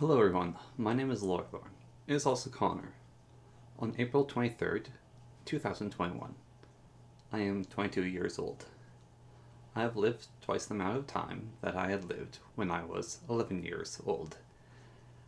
Hello everyone, my name is Lorthorn. It is also Connor. On April 23rd, 2021, I am 22 years old. I have lived twice the amount of time that I had lived when I was 11 years old.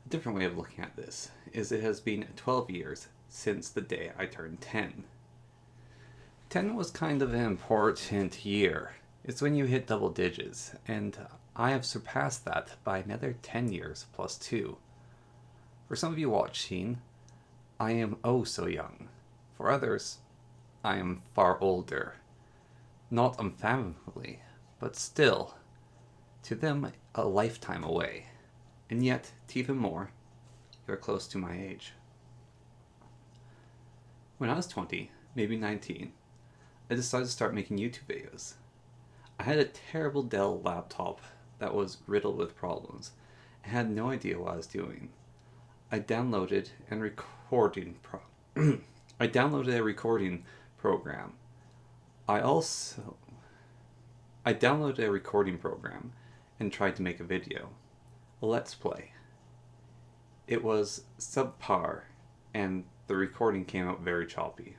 A different way of looking at this is it has been 12 years since the day I turned 10. 10 was kind of an important year. It's when you hit double digits, and I have surpassed that by another 10 years plus 2. For some of you watching, I am oh so young. For others, I am far older. Not unfathomably, but still, to them, a lifetime away. And yet, to even more, you're close to my age. When I was 20, maybe 19, I decided to start making YouTube videos. I had a terrible Dell laptop that was riddled with problems and had no idea what I was doing. I downloaded a recording program. I downloaded a recording program and tried to make a video, a let's play. It was subpar and the recording came out very choppy.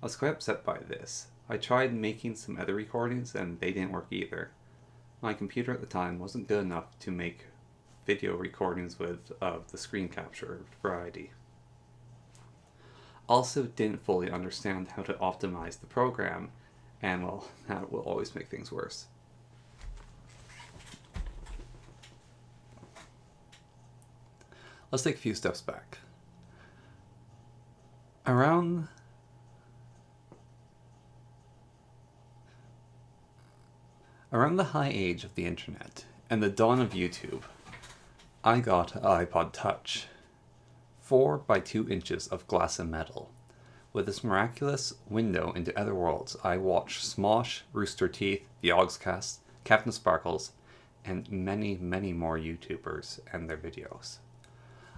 I was quite upset by this. I tried making some other recordings and they didn't work either. My computer at the time wasn't good enough to make video recordings with the screen capture variety. Also didn't fully understand how to optimize the program, and well, that will always make things worse. Let's take a few steps back. Around the high age of the internet and the dawn of YouTube, I got an iPod Touch, 4 by 2 inches of glass and metal. With this miraculous window into other worlds, I watched Smosh, Rooster Teeth, The Ogscast, Captain Sparkles, and many, many more YouTubers and their videos.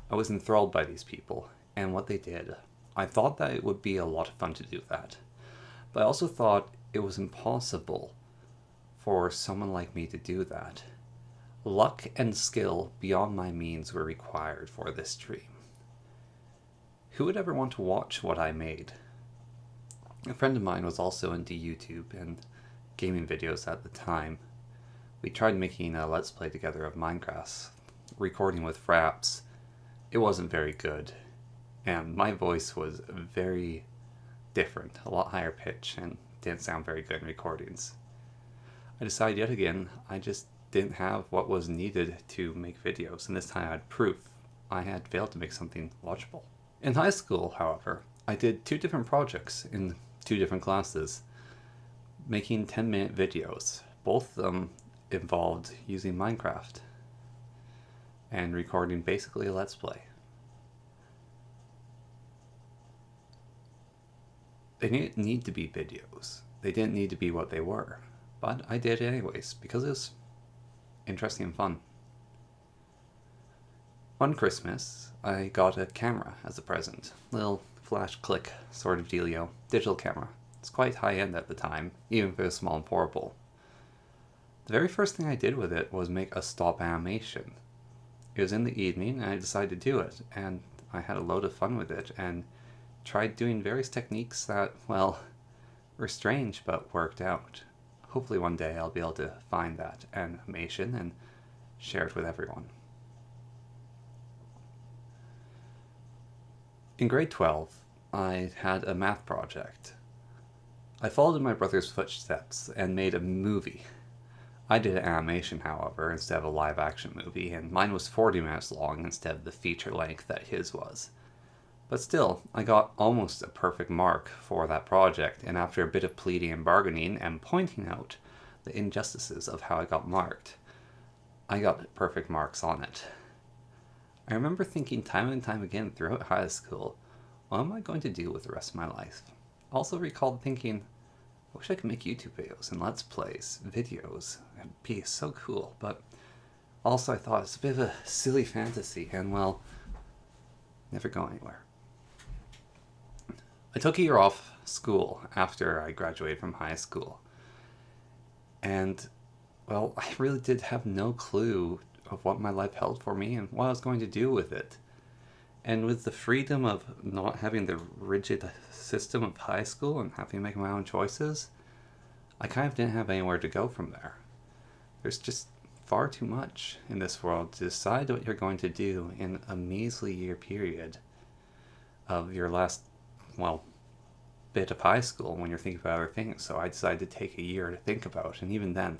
I was enthralled by these people and what they did. I thought that it would be a lot of fun to do that, but I also thought it was impossible for someone like me to do that. Luck and skill beyond my means were required for this dream. Who would ever want to watch what I made? A friend of mine was also into YouTube and gaming videos at the time. We tried making a let's play together of Minecraft, recording with fraps. It wasn't very good, and my voice was very different, a lot higher pitch, and didn't sound very good in recordings. I decided yet again, I just didn't have what was needed to make videos, and this time I had proof. I had failed to make something watchable. In high school, however, I did 2 different projects in 2 different classes, making 10-minute videos. Both of them involved using Minecraft and recording basically a let's play. They didn't need to be videos. They didn't need to be what they were. But I did it anyways, because it was interesting and fun. One Christmas, I got a camera as a present. Little flash click sort of dealio. Digital camera. It's quite high end at the time, even if it was small and portable. The very first thing I did with it was make a stop animation. It was in the evening and I decided to do it, and I had a load of fun with it and tried doing various techniques that, well, were strange but worked out. Hopefully one day I'll be able to find that animation and share it with everyone. In grade 12, I had a math project. I followed in my brother's footsteps and made a movie. I did an animation, however, instead of a live-action movie, and mine was 40 minutes long instead of the feature length that his was. But still, I got almost a perfect mark for that project, and after a bit of pleading and bargaining and pointing out the injustices of how I got marked, I got perfect marks on it. I remember thinking time and time again throughout high school, what am I going to do with the rest of my life? I also recalled thinking, I wish I could make YouTube videos and let's plays, videos. It'd be so cool, but also I thought it's a bit of a silly fantasy and, well, never go anywhere. I took a year off school after I graduated from high school. And, well, I really did have no clue of what my life held for me and what I was going to do with it. And with the freedom of not having the rigid system of high school and having to make my own choices, I kind of didn't have anywhere to go from there. There's just far too much in this world to decide what you're going to do in a measly year period of your last, bit of high school when you're thinking about other things. So I decided to take a year to think about, and even then,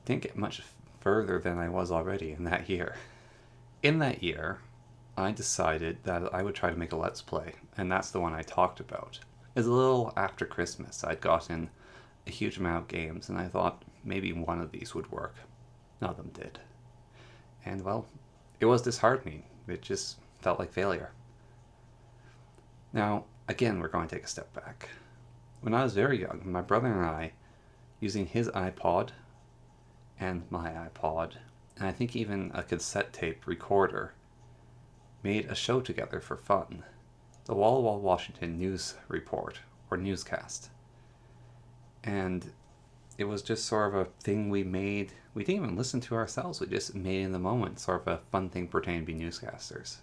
didn't get much further than I was already in that year. In that year, I decided that I would try to make a Let's Play, and that's the one I talked about. It was a little after Christmas. I'd gotten a huge amount of games, and I thought maybe one of these would work. None of them did. And, it was disheartening. It just felt like failure. Now, again, we're going to take a step back. When I was very young, my brother and I, using his iPod and my iPod, and I think even a cassette tape recorder, made a show together for fun. The Walla Walla, Washington News Report, or newscast. And it was just sort of a thing we made. We didn't even listen to ourselves. We just made it in the moment, sort of a fun thing pretending to be newscasters.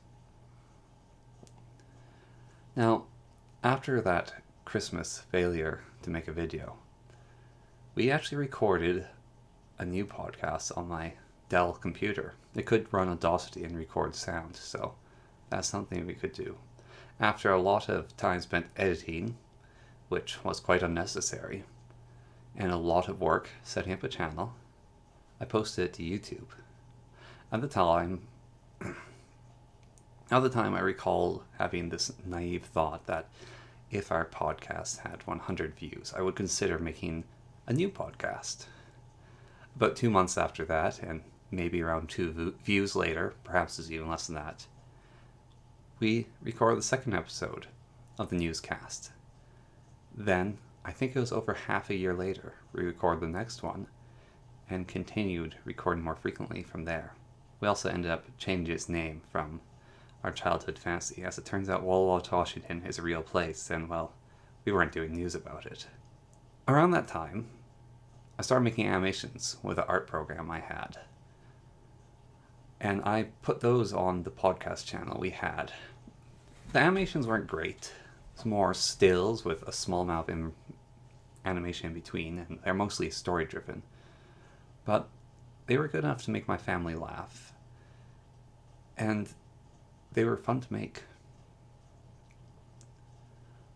Now, after that Christmas failure to make a video, we actually recorded a new podcast on my Dell computer. It could run Audacity and record sound, so that's something we could do. After a lot of time spent editing, which was quite unnecessary, and a lot of work setting up a channel, I posted it to YouTube. At the time, I recall having this naive thought that if our podcast had 100 views, I would consider making a new podcast. About 2 months after that, and maybe around 2 views later, perhaps it's even less than that, we recorded the second episode of the newscast. Then, I think it was over half a year later, we recorded the next one, and continued recording more frequently from there. We also ended up changing its name from our childhood fantasy. As it turns out, Walla Walla, Washington is a real place, and we weren't doing news about it. Around that time, I started making animations with an art program I had. And I put those on the podcast channel we had. The animations weren't great. It's more stills with a small amount of animation in between, and they're mostly story-driven. But they were good enough to make my family laugh. And they were fun to make.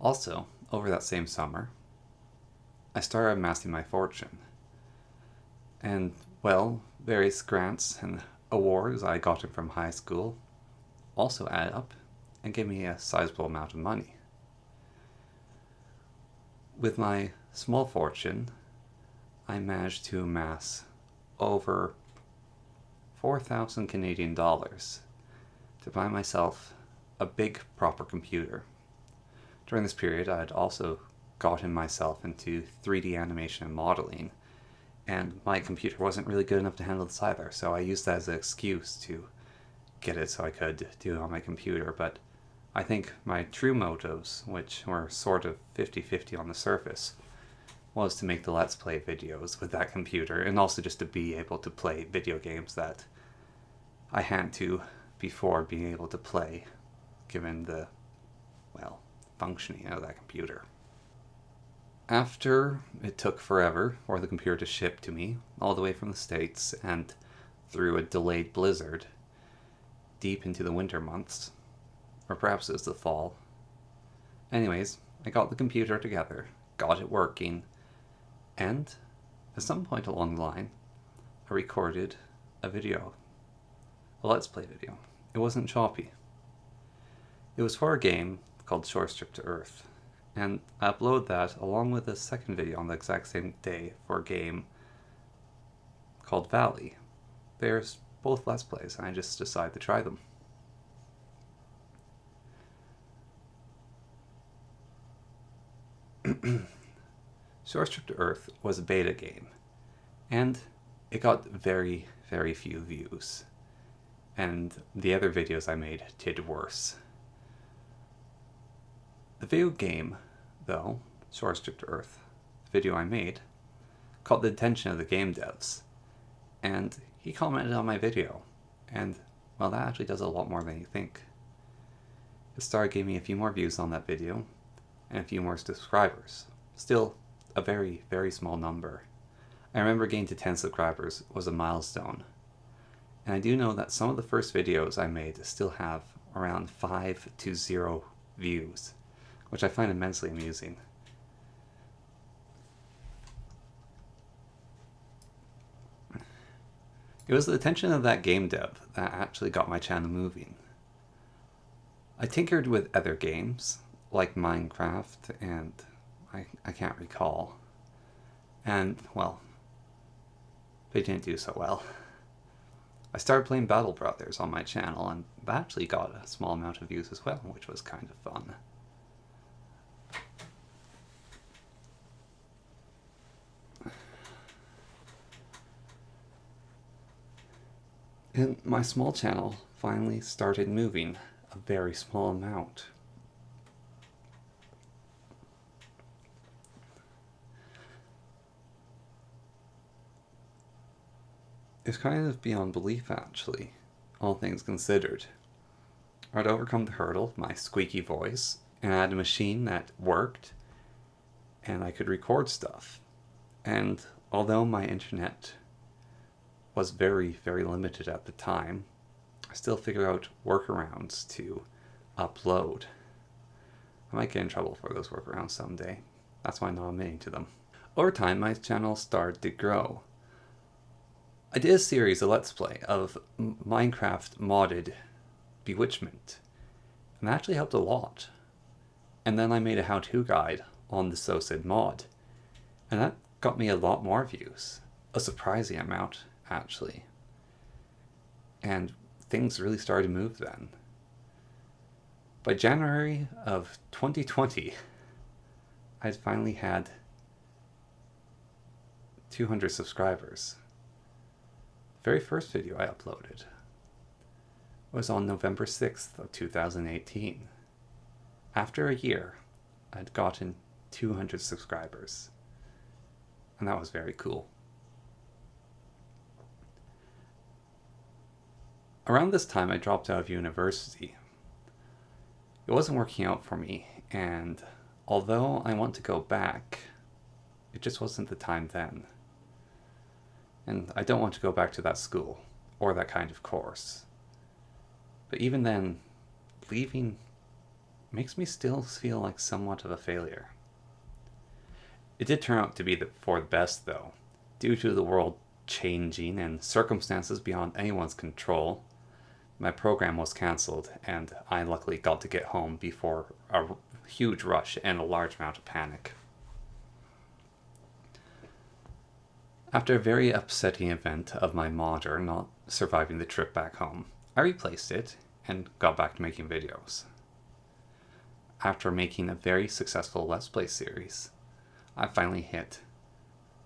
Also, over that same summer, I started amassing my fortune. And, various grants and awards I got from high school also added up and gave me a sizable amount of money. With my small fortune, I managed to amass over 4,000 Canadian dollars to buy myself a big proper computer. During this period, I had also gotten myself into 3D animation and modeling, and my computer wasn't really good enough to handle this either, so I used that as an excuse to get it so I could do it on my computer. But I think my true motives, which were sort of 50-50 on the surface, was to make the Let's Play videos with that computer, and also just to be able to play video games that I had to before being able to play, given the, functioning of that computer. After it took forever for the computer to ship to me, all the way from the States, and through a delayed blizzard, deep into the winter months, or perhaps it was the fall. Anyways, I got the computer together, got it working, and at some point along the line, I recorded a video. A Let's Play video. It wasn't choppy. It was for a game called Short Trip to Earth, and I uploaded that along with a second video on the exact same day for a game called Valley. There's both Let's Plays, and I just decided to try them. Short Trip to Earth was a beta game, and it got very, very few views. And the other videos I made did worse. The video game, though, Short Trip to Earth, the video I made, caught the attention of the game devs. And he commented on my video, and, well, that actually does a lot more than you think. His star gave me a few more views on that video, and a few more subscribers. Still, a very, very small number. I remember getting to 10 subscribers was a milestone. And I do know that some of the first videos I made still have around 5 to 0 views, which I find immensely amusing. It was the attention of that game dev that actually got my channel moving. I tinkered with other games, like Minecraft, and I can't recall. And, well, they didn't do so well. I started playing Battle Brothers on my channel, and that actually got a small amount of views as well, which was kind of fun. And my small channel finally started moving a very small amount. It's kind of beyond belief, actually, all things considered. I'd overcome the hurdle, my squeaky voice, and I had a machine that worked, and I could record stuff. And although my internet was very, very limited at the time, I still figured out workarounds to upload. I might get in trouble for those workarounds someday. That's why I'm not admitting to them. Over time, my channel started to grow. I did a series, a Let's Play, of Minecraft modded Bewitchment, and that actually helped a lot. And then I made a how-to guide on the so said mod, and that got me a lot more views. A surprising amount, actually. And things really started to move then. By January of 2020, I'd finally had 200 subscribers. The very first video I uploaded was on November 6th of 2018. After a year, I'd gotten 200 subscribers. And that was very cool. Around this time, I dropped out of university. It wasn't working out for me, and although I want to go back, it just wasn't the time then. And I don't want to go back to that school, or that kind of course. But even then, leaving makes me still feel like somewhat of a failure. It did turn out to be for the best, though. Due to the world changing and circumstances beyond anyone's control, my program was cancelled, and I luckily got to get home before a huge rush and a large amount of panic. After a very upsetting event of my modder not surviving the trip back home, I replaced it and got back to making videos. After making a very successful Let's Play series, I finally hit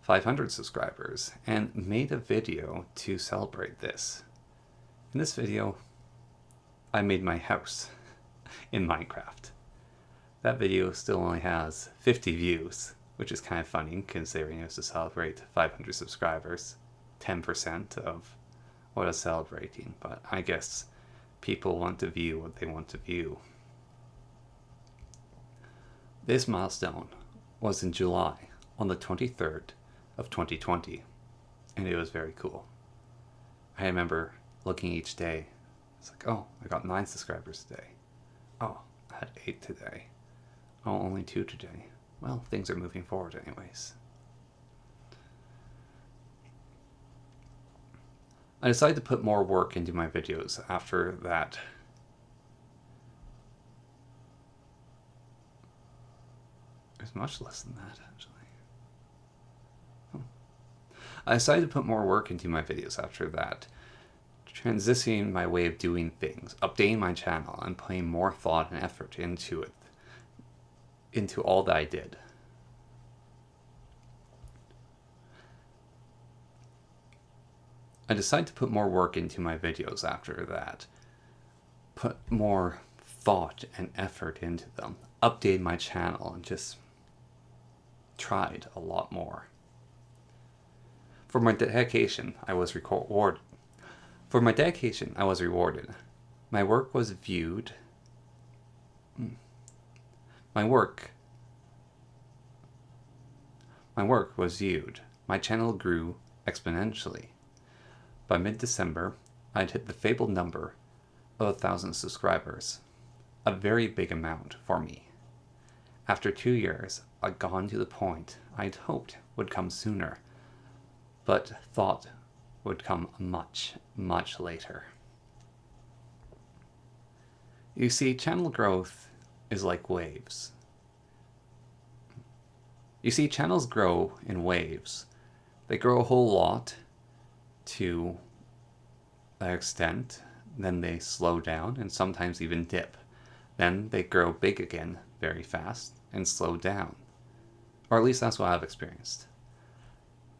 500 subscribers and made a video to celebrate this. In this video, I made my house in Minecraft. That video still only has 50 views, which is kind of funny considering it was to celebrate 500 subscribers, 10% of what I was celebrating, but I guess people want to view what they want to view. This milestone was in July, on the 23rd of 2020, and it was very cool. I remember looking each day, it's like, oh, I got 9 subscribers today. Oh, I had 8 today. Oh, only 2 today. Well, things are moving forward anyways. I decided to put more work into my videos after that. There's much less than that, actually. I decided to put more work into my videos after that, transitioning my way of doing things, updating my channel, and putting more thought and effort into it, into all that I did. I decided to put more work into my videos after that, put more thought and effort into them, update my channel, and just tried a lot more. For my dedication, I was rewarded For my dedication, I was rewarded. My work was viewed. My work was viewed. My channel grew exponentially. By mid-December, I'd hit the fabled number of 1,000 subscribers. A very big amount for me. After 2 years, I'd gone to the point I'd hoped would come sooner, but thought would come much, much later. You see, channel growth is like waves. You see, channels grow in waves. They grow a whole lot to an extent, then they slow down and sometimes even dip. Then they grow big again very fast and slow down. Or at least that's what I've experienced.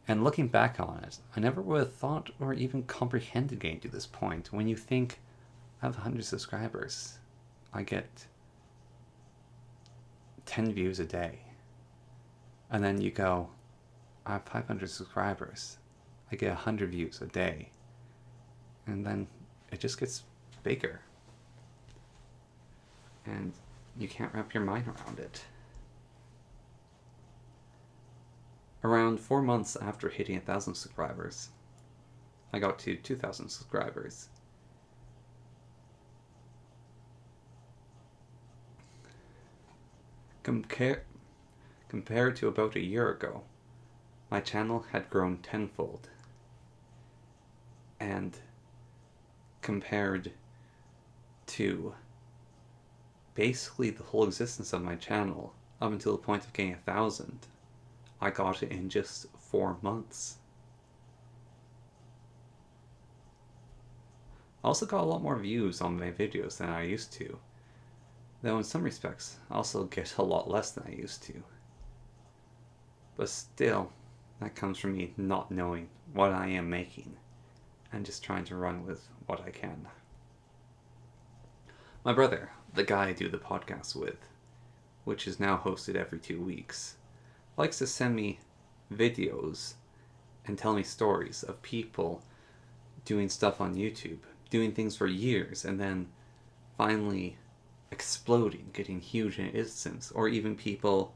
And looking back on it, I never would have thought or even comprehended getting to this point. When you think, I have 100 subscribers, I get 10 views a day. And then you go, I have 500 subscribers, I get 100 views a day. And then it just gets bigger. And you can't wrap your mind around it. Around 4 months after hitting 1,000 subscribers, I got to 2,000 subscribers. Compared to about a year ago, my channel had grown tenfold. And compared to basically the whole existence of my channel up until the point of getting 1,000, I got it in just 4 months. I also got a lot more views on my videos than I used to, though in some respects I also get a lot less than I used to. But still, that comes from me not knowing what I am making and just trying to run with what I can. My brother, the guy I do the podcast with, which is now hosted every 2 weeks, likes to send me videos and tell me stories of people doing stuff on YouTube, doing things for years, and then finally exploding, getting huge in an instance, or even people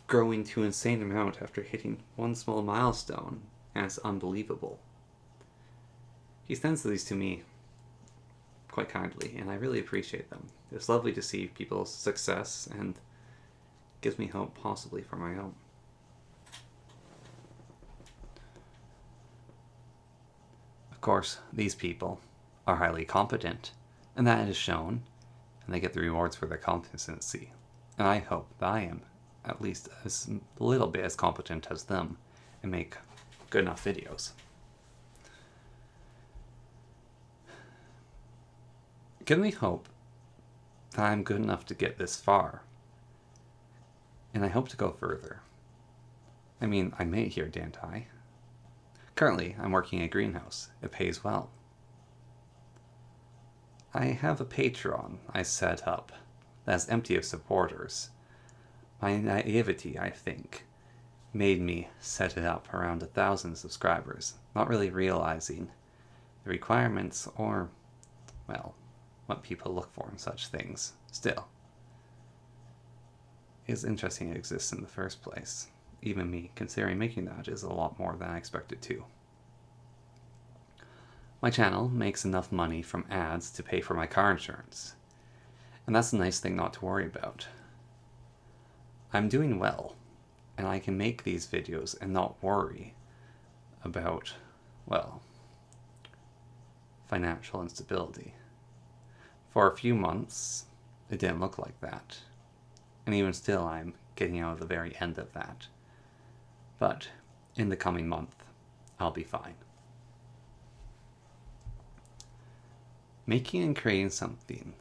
growing to an insane amount after hitting one small milestone, and it's unbelievable. He sends these to me quite kindly, and I really appreciate them. It's lovely to see people's success, and gives me hope possibly for my own. Of course, these people are highly competent, and that is shown, and they get the rewards for their competency. And I hope that I am at least a little bit as competent as them and make good enough videos. Give me hope that I'm good enough to get this far, and I hope to go further. I mean, I made it here, didn't I? Currently, I'm working in a greenhouse. It pays well. I have a Patreon I set up that's empty of supporters. My naivety, I think, made me set it up around 1,000 subscribers, not really realizing the requirements or, well, what people look for in such things. Still, it's interesting it exists in the first place. Even me, considering making that, is a lot more than I expected to. My channel makes enough money from ads to pay for my car insurance, and that's a nice thing not to worry about. I'm doing well, and I can make these videos and not worry about, well, financial instability. For a few months, it didn't look like that, and even still I'm getting out of the very end of that. But in the coming month, I'll be fine. Making and creating something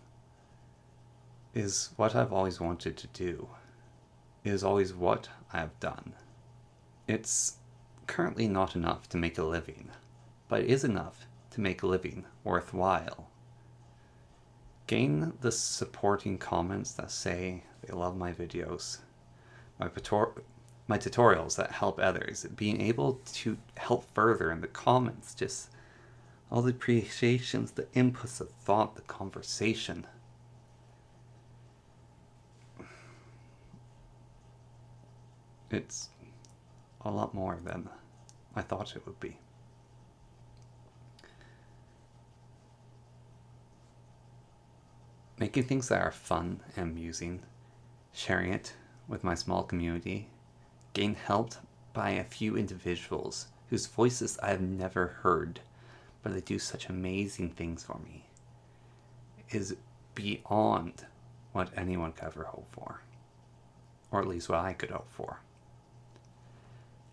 is what I've always wanted to do. It is always what I have done. It's currently not enough to make a living, but it is enough to make a living worthwhile. Gain the supporting comments that say they love my videos, my tutorials that help others, being able to help further in the comments, just All the appreciations, the inputs, the thought, the conversation. It's a lot more than I thought it would be. Making things that are fun and amusing, sharing it with my small community, getting helped by a few individuals whose voices I have never heard, but they do such amazing things for me, is beyond what anyone could ever hope for. Or at least what I could hope for.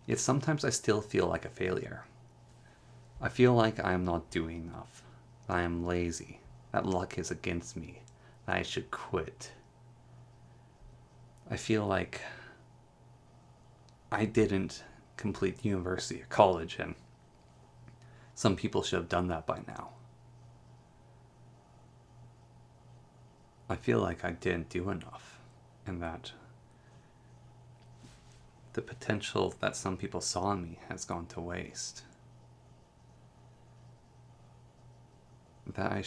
Yet sometimes I still feel like a failure. I feel like I am not doing enough, that I am lazy, that luck is against me, that I should quit. I feel like I didn't complete university or college, and some people should have done that by now. I feel like I didn't do enough, and that the potential that some people saw in me has gone to waste. That I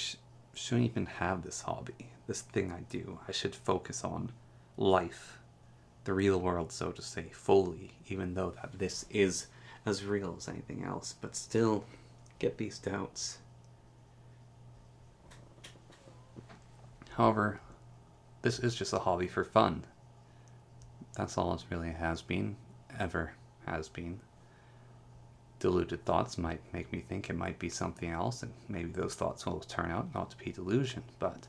shouldn't even have this hobby, this thing I do. I should focus on life, the real world, so to say, fully, even though that this is as real as anything else, but still get these doubts. However, this is just a hobby for fun. That's all it really has been, ever has been. Deluded thoughts might make me think it might be something else, and maybe those thoughts will turn out not to be delusion, but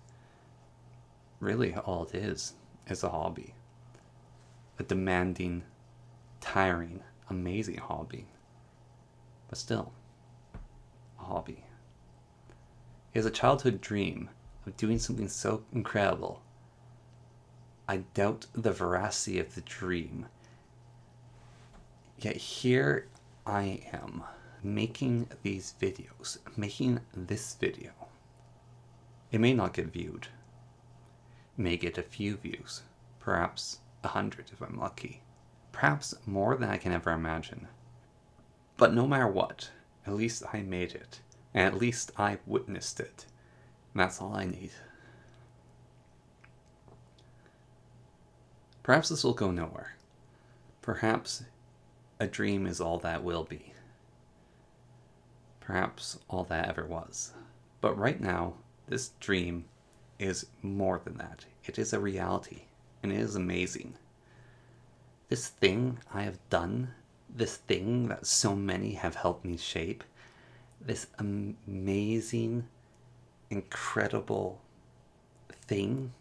really all it is a hobby. A demanding, tiring, amazing hobby. But still, a hobby. It is a childhood dream of doing something so incredible. I doubt the veracity of the dream. Yet here I am, making these videos, making this video. It may not get viewed. It may get a few views, perhaps 100 if I'm lucky. Perhaps more than I can ever imagine. But no matter what, at least I made it, and at least I witnessed it. And that's all I need. Perhaps this will go nowhere. Perhaps a dream is all that will be. Perhaps all that ever was. But right now, this dream is more than that. It is a reality, and it is amazing. This thing I have done, this thing that so many have helped me shape, this amazing, incredible thing,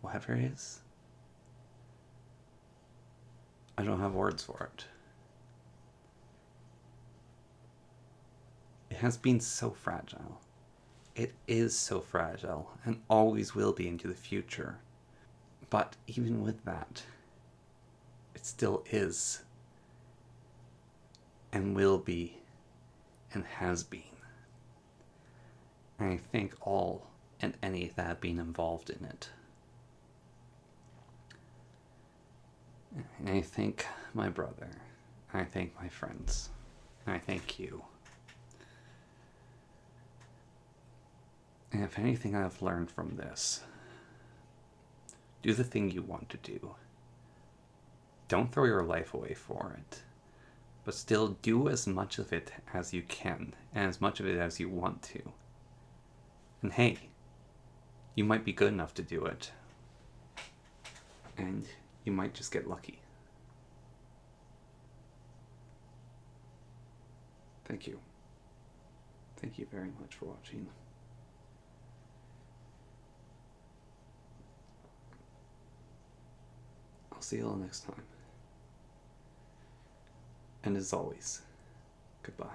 whatever it is, I don't have words for it. It has been so fragile. It is so fragile and always will be into the future. But even with that, it still is and will be and has been. And I thank all and any that have been involved in it. And I thank my brother. I thank my friends. And I thank you. And if anything I've learned from this, do the thing you want to do. Don't throw your life away for it. But still do as much of it as you can, and as much of it as you want to. And hey, you might be good enough to do it. And you might just get lucky. Thank you. Thank you very much for watching. I'll see you all next time. And as always, goodbye.